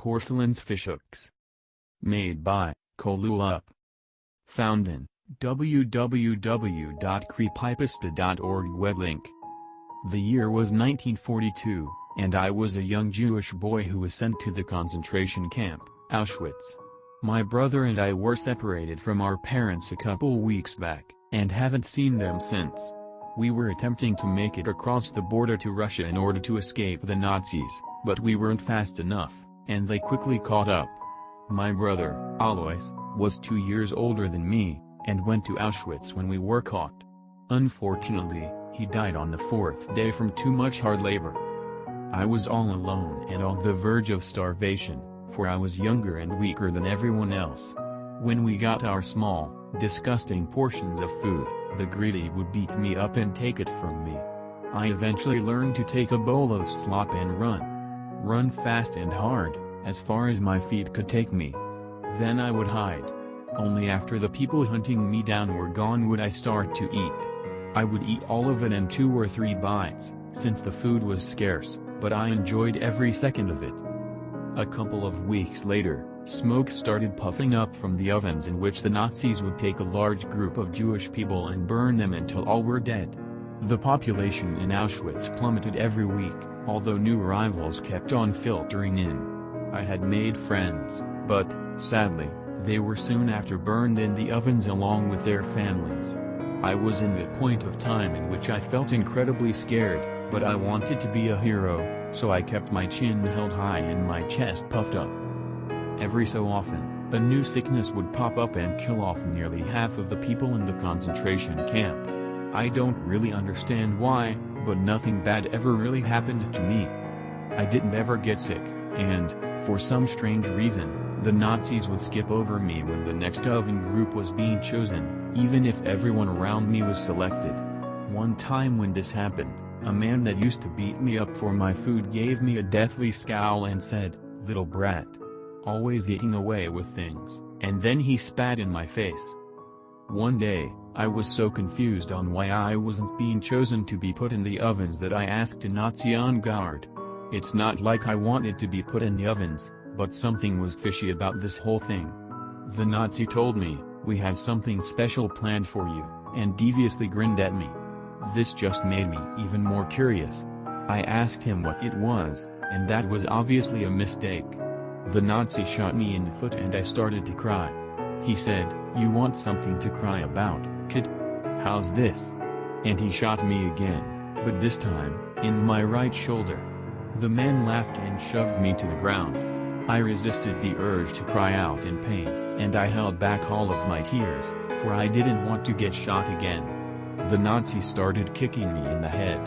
Porcelain's Fishhoks. Made by Up. Found in www.creepypasta.org web link. The year was 1942, and I was a young Jewish boy who was sent to the concentration camp, Auschwitz. My brother and I were separated from our parents a couple weeks back, and haven't seen them since. We were attempting to make it across the border to Russia in order to escape the Nazis, but we weren't fast enough, and they quickly caught up. My brother, Alois, was 2 years older than me, and went to Auschwitz when we were caught. Unfortunately, he died on the 4th day from too much hard labor. I was all alone and on the verge of starvation, for I was younger and weaker than everyone else. When we got our small, disgusting portions of food, the greedy would beat me up and take it from me. I eventually learned to take a bowl of slop and run. Run fast and hard, as far as my feet could take me. Then I would hide. Only after the people hunting me down were gone would I start to eat. I would eat all of it in 2 or 3 bites, since the food was scarce, but I enjoyed every second of it. A couple of weeks later, smoke started puffing up from the ovens in which the Nazis would take a large group of Jewish people and burn them until all were dead. The population in Auschwitz plummeted every week, although new arrivals kept on filtering in. I had made friends, but, sadly, they were soon after burned in the ovens along with their families. I was in the point of time in which I felt incredibly scared, but I wanted to be a hero, so I kept my chin held high and my chest puffed up. Every so often, a new sickness would pop up and kill off nearly half of the people in the concentration camp. I don't really understand why, but nothing bad ever really happened to me. I didn't ever get sick, and, for some strange reason, the Nazis would skip over me when the next oven group was being chosen, even if everyone around me was selected. One time when this happened, a man that used to beat me up for my food gave me a deathly scowl and said, "Little brat. Always getting away with things," and then he spat in my face. One day, I was so confused on why I wasn't being chosen to be put in the ovens that I asked a Nazi on guard. It's not like I wanted to be put in the ovens, but something was fishy about this whole thing. The Nazi told me, "We have something special planned for you," and deviously grinned at me. This just made me even more curious. I asked him what it was, and that was obviously a mistake. The Nazi shot me in the foot and I started to cry. He said, "You want something to cry about, kid? How's this?" And he shot me again, but this time, in my right shoulder. The man laughed and shoved me to the ground. I resisted the urge to cry out in pain, and I held back all of my tears, for I didn't want to get shot again. The Nazi started kicking me in the head.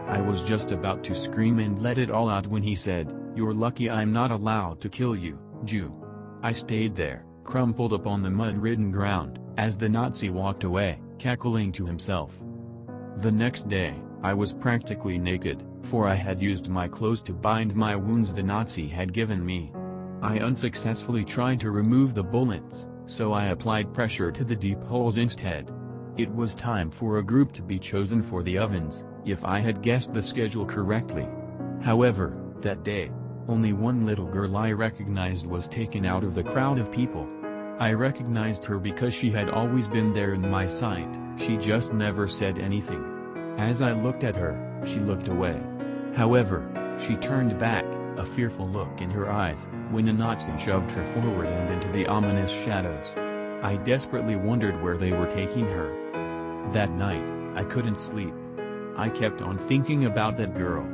I was just about to scream and let it all out when he said, "You're lucky I'm not allowed to kill you, Jew." I stayed there, crumpled up on the mud-ridden ground, as the Nazi walked away, cackling to himself. The next day, I was practically naked, for I had used my clothes to bind my wounds the Nazi had given me. I unsuccessfully tried to remove the bullets, so I applied pressure to the deep holes instead. It was time for a group to be chosen for the ovens, if I had guessed the schedule correctly. However, that day, only one little girl I recognized was taken out of the crowd of people. I recognized her because she had always been there in my sight, she just never said anything. As I looked at her, she looked away. However, she turned back, a fearful look in her eyes, when a Nazi shoved her forward and into the ominous shadows. I desperately wondered where they were taking her. That night, I couldn't sleep. I kept on thinking about that girl.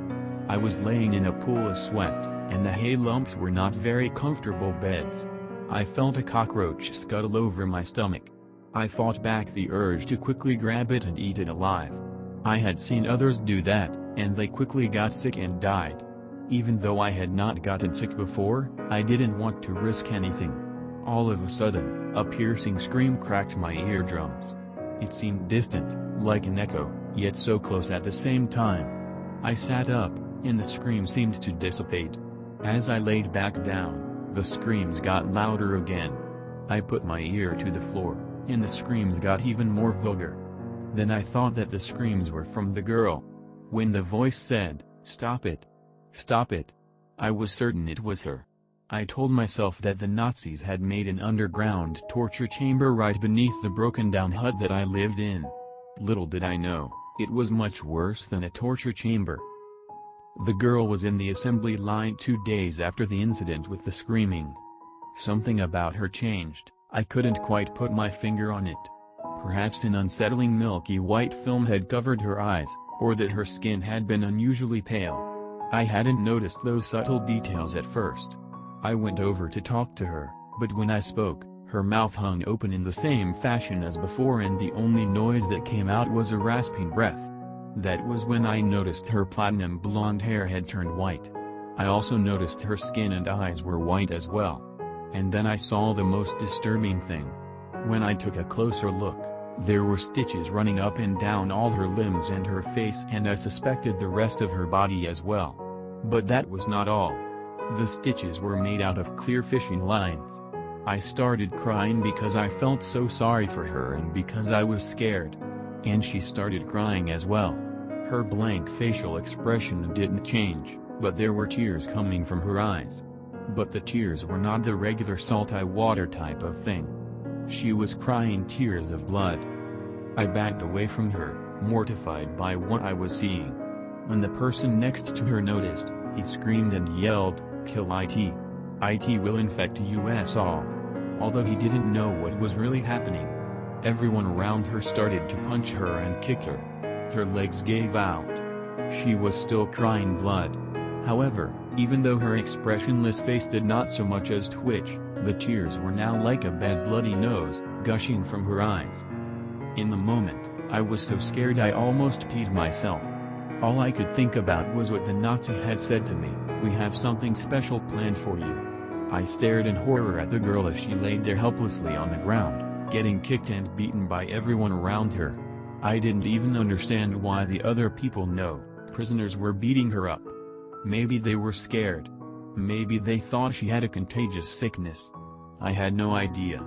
I was laying in a pool of sweat, and the hay lumps were not very comfortable beds. I felt a cockroach scuttle over my stomach. I fought back the urge to quickly grab it and eat it alive. I had seen others do that, and they quickly got sick and died. Even though I had not gotten sick before, I didn't want to risk anything. All of a sudden, a piercing scream cracked my eardrums. It seemed distant, like an echo, yet so close at the same time. I sat up, and the scream seemed to dissipate. As I laid back down, the screams got louder again. I put my ear to the floor, and the screams got even more vulgar. Then I thought that the screams were from the girl. When the voice said, "Stop it! Stop it!" I was certain it was her. I told myself that the Nazis had made an underground torture chamber right beneath the broken-down hut that I lived in. Little did I know, it was much worse than a torture chamber. The girl was in the assembly line 2 days after the incident with the screaming. Something about her changed, I couldn't quite put my finger on it. Perhaps an unsettling milky white film had covered her eyes, or that her skin had been unusually pale. I hadn't noticed those subtle details at first. I went over to talk to her, but when I spoke, her mouth hung open in the same fashion as before and the only noise that came out was a rasping breath. That was when I noticed her platinum blonde hair had turned white. I also noticed her skin and eyes were white as well. And then I saw the most disturbing thing. When I took a closer look, there were stitches running up and down all her limbs and her face, and I suspected the rest of her body as well. But that was not all. The stitches were made out of clear fishing lines. I started crying because I felt so sorry for her and because I was scared. And she started crying as well. Her blank facial expression didn't change, but there were tears coming from her eyes. But the tears were not the regular salty water type of thing. She was crying tears of blood. I backed away from her, mortified by what I was seeing. When the person next to her noticed, he screamed and yelled, "Kill IT. IT will infect us all." Although he didn't know what was really happening. Everyone around her started to punch her and kick her. Her legs gave out. She was still crying blood. However, even though her expressionless face did not so much as twitch, the tears were now like a bad bloody nose, gushing from her eyes. In the moment, I was so scared I almost peed myself. All I could think about was what the Nazi had said to me, "We have something special planned for you." I stared in horror at the girl as she laid there helplessly on the ground, getting kicked and beaten by everyone around her. I didn't even understand why the other prisoners were beating her up. Maybe they were scared. Maybe they thought she had a contagious sickness. I had no idea.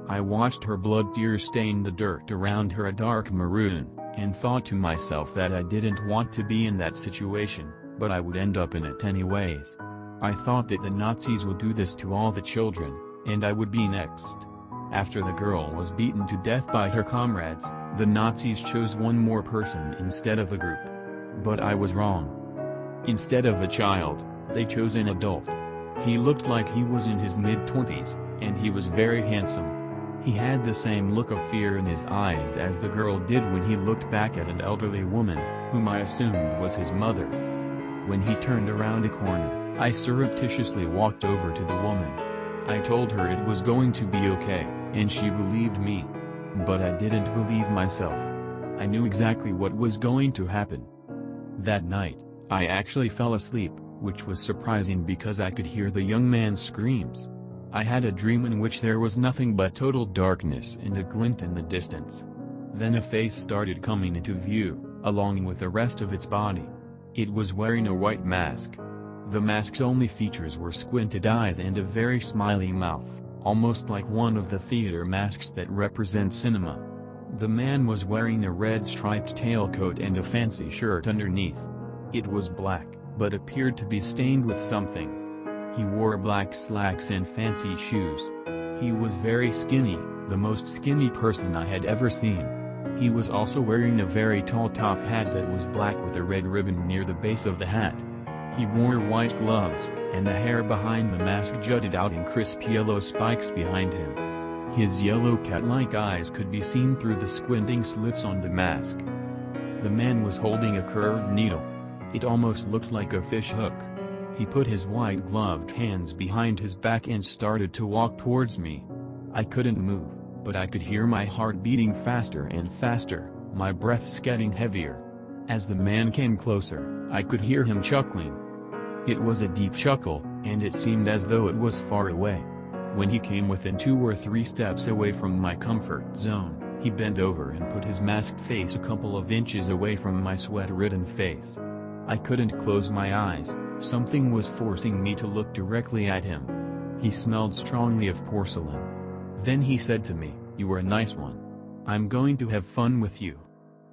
I watched her blood tears stain the dirt around her a dark maroon, and thought to myself that I didn't want to be in that situation, but I would end up in it anyways. I thought that the Nazis would do this to all the children, and I would be next. After the girl was beaten to death by her comrades, the Nazis chose one more person instead of a group. But I was wrong. Instead of a child, they chose an adult. He looked like he was in his mid-20s, and he was very handsome. He had the same look of fear in his eyes as the girl did when he looked back at an elderly woman, whom I assumed was his mother. When he turned around a corner, I surreptitiously walked over to the woman. I told her it was going to be okay, and she believed me. But I didn't believe myself. I knew exactly what was going to happen. That night, I actually fell asleep, which was surprising because I could hear the young man's screams. I had a dream in which there was nothing but total darkness and a glint in the distance. Then a face started coming into view, along with the rest of its body. It was wearing a white mask. The mask's only features were squinted eyes and a very smiley mouth, almost like one of the theater masks that represent cinema. The man was wearing a red striped tailcoat and a fancy shirt underneath. It was black, but appeared to be stained with something. He wore black slacks and fancy shoes. He was very skinny, the most skinny person I had ever seen. He was also wearing a very tall top hat that was black with a red ribbon near the base of the hat. He wore white gloves, and the hair behind the mask jutted out in crisp yellow spikes behind him. His yellow cat-like eyes could be seen through the squinting slits on the mask. The man was holding a curved needle. It almost looked like a fish hook. He put his white gloved hands behind his back and started to walk towards me. I couldn't move, but I could hear my heart beating faster and faster, my breaths getting heavier. As the man came closer, I could hear him chuckling. It was a deep chuckle, and it seemed as though it was far away. When he came within 2 or 3 steps away from my comfort zone, he bent over and put his masked face a couple of inches away from my sweat-ridden face. I couldn't close my eyes, something was forcing me to look directly at him. He smelled strongly of porcelain. Then he said to me, "You were a nice one. I'm going to have fun with you."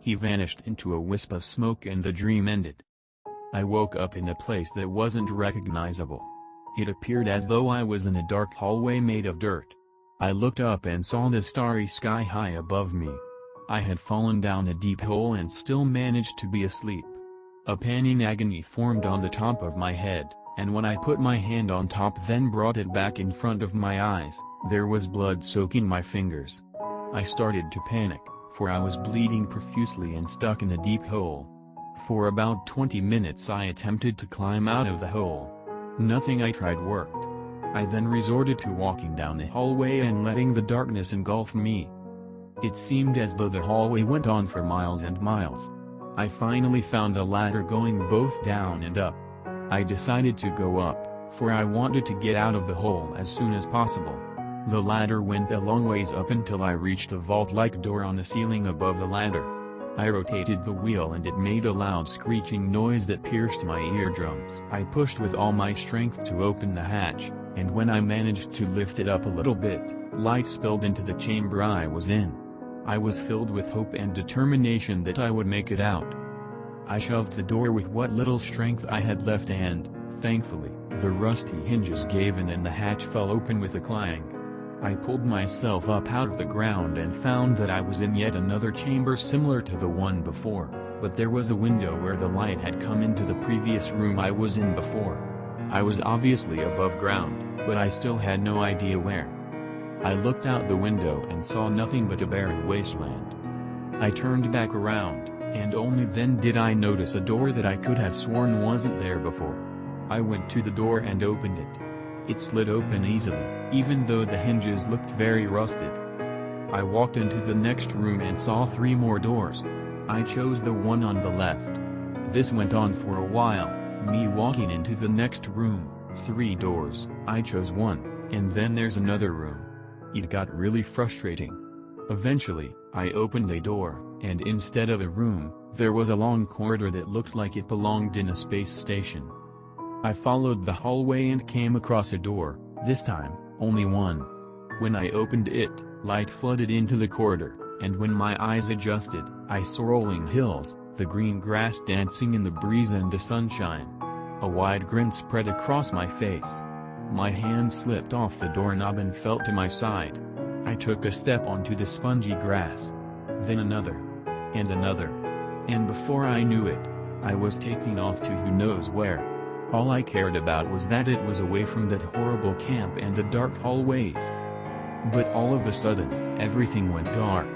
He vanished into a wisp of smoke and the dream ended. I woke up in a place that wasn't recognizable. It appeared as though I was in a dark hallway made of dirt. I looked up and saw the starry sky high above me. I had fallen down a deep hole and still managed to be asleep. A panning agony formed on the top of my head, and when I put my hand on top then brought it back in front of my eyes, there was blood soaking my fingers. I started to panic, for I was bleeding profusely and stuck in a deep hole. For about 20 minutes I attempted to climb out of the hole. Nothing I tried worked. I then resorted to walking down the hallway and letting the darkness engulf me. It seemed as though the hallway went on for miles and miles. I finally found a ladder going both down and up. I decided to go up, for I wanted to get out of the hole as soon as possible. The ladder went a long ways up until I reached a vault-like door on the ceiling above the ladder. I rotated the wheel and it made a loud screeching noise that pierced my eardrums. I pushed with all my strength to open the hatch, and when I managed to lift it up a little bit, light spilled into the chamber I was in. I was filled with hope and determination that I would make it out. I shoved the door with what little strength I had left and, thankfully, the rusty hinges gave in and the hatch fell open with a clang. I pulled myself up out of the ground and found that I was in yet another chamber similar to the one before, but there was a window where the light had come into the previous room I was in before. I was obviously above ground, but I still had no idea where. I looked out the window and saw nothing but a barren wasteland. I turned back around, and only then did I notice a door that I could have sworn wasn't there before. I went to the door and opened it. It slid open easily, even though the hinges looked very rusted. I walked into the next room and saw 3 more doors. I chose the one on the left. This went on for a while, me walking into the next room, 3 doors. I chose one, and then there's another room. It got really frustrating. Eventually, I opened a door, and instead of a room, there was a long corridor that looked like it belonged in a space station. I followed the hallway and came across a door, this time, only one. When I opened it, light flooded into the corridor, and when my eyes adjusted, I saw rolling hills, the green grass dancing in the breeze and the sunshine. A wide grin spread across my face. My hand slipped off the doorknob and fell to my side. I took a step onto the spongy grass. Then another. And another. And before I knew it, I was taking off to who knows where. All I cared about was that it was away from that horrible camp and the dark hallways. But all of a sudden, everything went dark.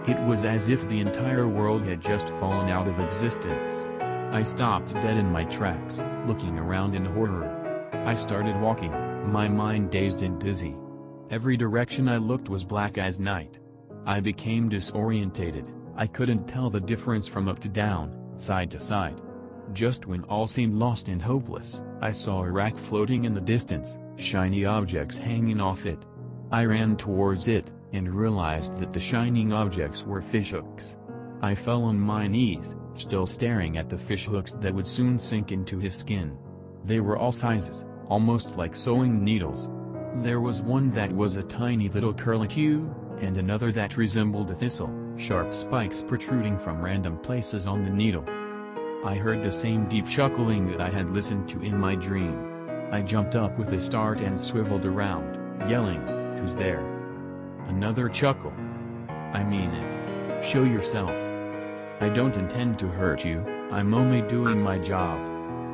It was as if the entire world had just fallen out of existence. I stopped dead in my tracks, looking around in horror. I started walking, my mind dazed and dizzy. Every direction I looked was black as night. I became disorientated. I couldn't tell the difference from up to down, side to side. Just when all seemed lost and hopeless, I saw a rack floating in the distance, shiny objects hanging off it. I ran towards it, and realized that the shining objects were fishhooks. I fell on my knees, still staring at the fishhooks that would soon sink into his skin. They were all sizes, almost like sewing needles. There was one that was a tiny little curlicue, and another that resembled a thistle, sharp spikes protruding from random places on the needle. I heard the same deep chuckling that I had listened to in my dream. I jumped up with a start and swiveled around, yelling, "Who's there?" Another chuckle. "I mean it. Show yourself. I don't intend to hurt you, I'm only doing my job."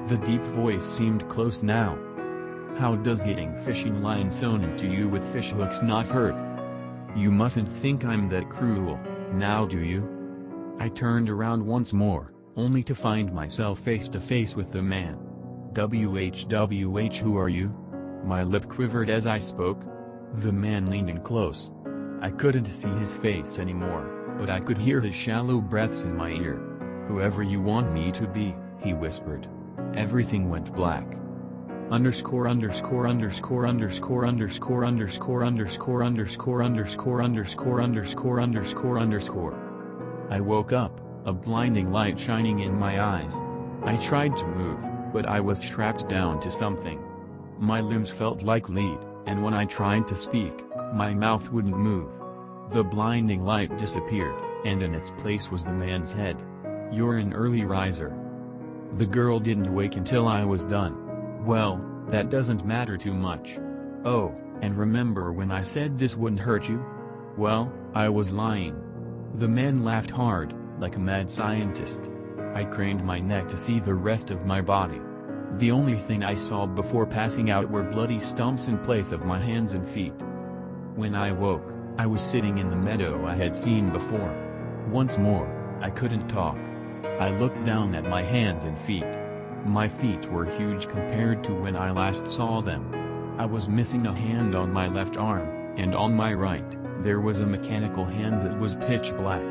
The deep voice seemed close now. "How does getting fishing line sewn into you with fishhooks not hurt? You mustn't think I'm that cruel, now do you?" I turned around once more, only to find myself face to face with the man. "WHWH, who are you?" My lip quivered as I spoke. The man leaned in close. I couldn't see his face anymore, but I could hear his shallow breaths in my ear. "Whoever you want me to be," he whispered. Everything went black. Underscore underscore underscore underscore underscore underscore underscore underscore underscore underscore underscore underscore underscore. I woke up, a blinding light shining in my eyes. I tried to move, but I was strapped down to something. My limbs felt like lead, and when I tried to speak, my mouth wouldn't move. The blinding light disappeared, and in its place was the man's head. "You're an early riser." The girl didn't wake until I was done. Well, That doesn't matter too much. Oh, and remember when I said this wouldn't hurt you? Well, I was lying. The man laughed hard, like a mad scientist. I craned my neck to see the rest of my body. The only thing I saw before passing out were bloody stumps in place of my hands and feet. When I woke, I was sitting in the meadow I had seen before. Once more, I couldn't talk. I looked down at my hands and feet. My feet were huge compared to when I last saw them. I was missing a hand on my left arm, and on my right, there was a mechanical hand that was pitch black.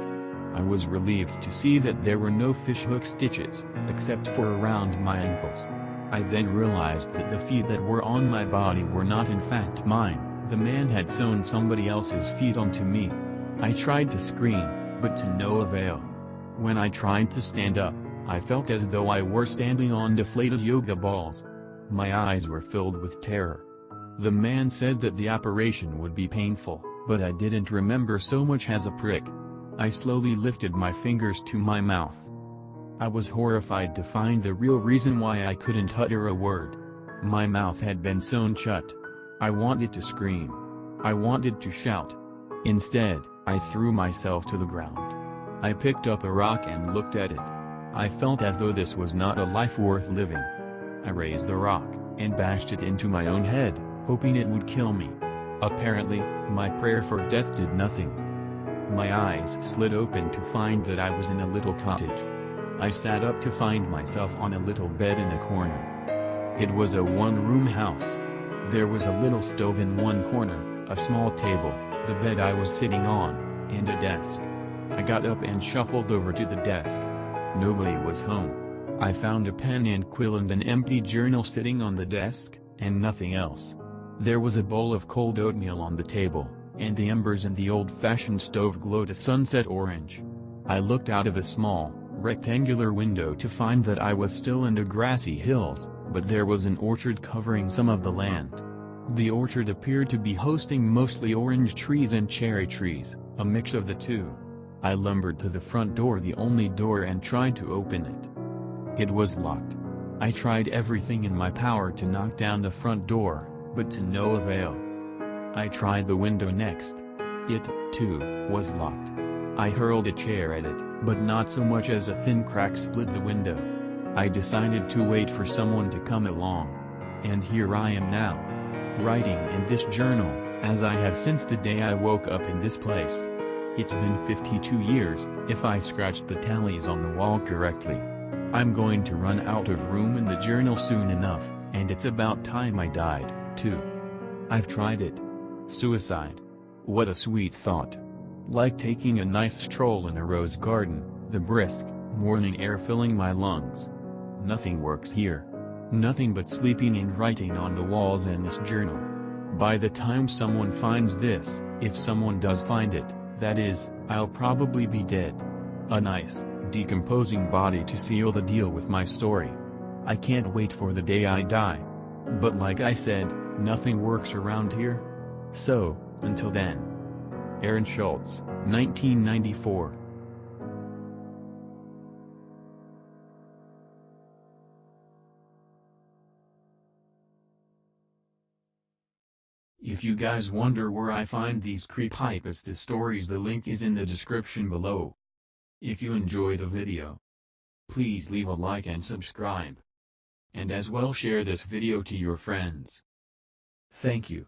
I was relieved to see that there were no fishhook stitches, except for around my ankles. I then realized that the feet that were on my body were not in fact mine. The man had sewn somebody else's feet onto me. I tried to scream, but to no avail. When I tried to stand up, I felt as though I were standing on deflated yoga balls. My eyes were filled with terror. The man said that the operation would be painful, but I didn't remember so much as a prick. I slowly lifted my fingers to my mouth. I was horrified to find the real reason why I couldn't utter a word. My mouth had been sewn shut. I wanted to scream. I wanted to shout. Instead, I threw myself to the ground. I picked up a rock and looked at it. I felt as though this was not a life worth living. I raised the rock, and bashed it into my own head, hoping it would kill me. Apparently, my prayer for death did nothing. My eyes slid open to find that I was in a little cottage. I sat up to find myself on a little bed in a corner. It was a one-room house. There was a little stove in one corner, a small table, the bed I was sitting on, and a desk. I got up and shuffled over to the desk. Nobody was home. I found a pen and quill and an empty journal sitting on the desk, and nothing else. There was a bowl of cold oatmeal on the table, and the embers in the old-fashioned stove glowed a sunset orange. I looked out of a small, rectangular window to find that I was still in the grassy hills, but there was an orchard covering some of the land. The orchard appeared to be hosting mostly orange trees and cherry trees, a mix of the two. I lumbered to the front door, the only door, and tried to open it. It was locked. I tried everything in my power to knock down the front door, but to no avail. I tried the window next. It, too, was locked. I hurled a chair at it, but not so much as a thin crack split the window. I decided to wait for someone to come along. And here I am now, writing in this journal, as I have since the day I woke up in this place. It's been 52 years, if I scratched the tallies on the wall correctly. I'm going to run out of room in the journal soon enough, and it's about time I died, too. I've tried it. Suicide. What a sweet thought. Like taking a nice stroll in a rose garden, the brisk, morning air filling my lungs. Nothing works here. Nothing but sleeping and writing on the walls in this journal. By the time someone finds this, if someone does find it, that is, I'll probably be dead. A nice, decomposing body to seal the deal with my story. I can't wait for the day I die. But like I said, nothing works around here. So, until then. Aaron Schultz, 1994. If you guys wonder where I find these creepypasta stories, the link is in the description below. If you enjoy the video, please leave a like and subscribe. And as well share this video to your friends. Thank you.